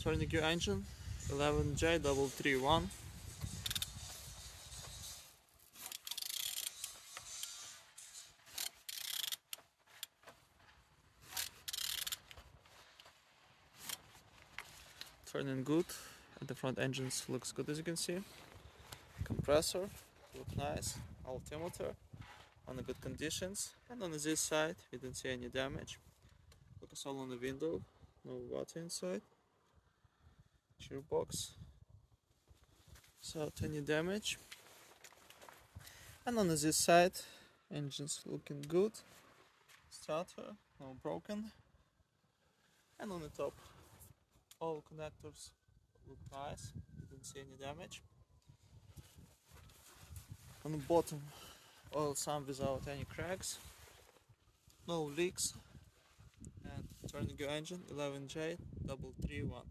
Turning your engine, 11J331. Turning good, and the front engines looks good as you can see. Compressor, look nice. Altimeter on the good conditions, and on this side we don't see any damage. Focus all on the window, no water inside. Gearbox, without any damage. And on this side, engines looking good. Starter, no broken. And on the top, all connectors look nice, didn't see any damage. On the bottom, oil sump without any cracks, no leaks. And turning your engine, 11J331.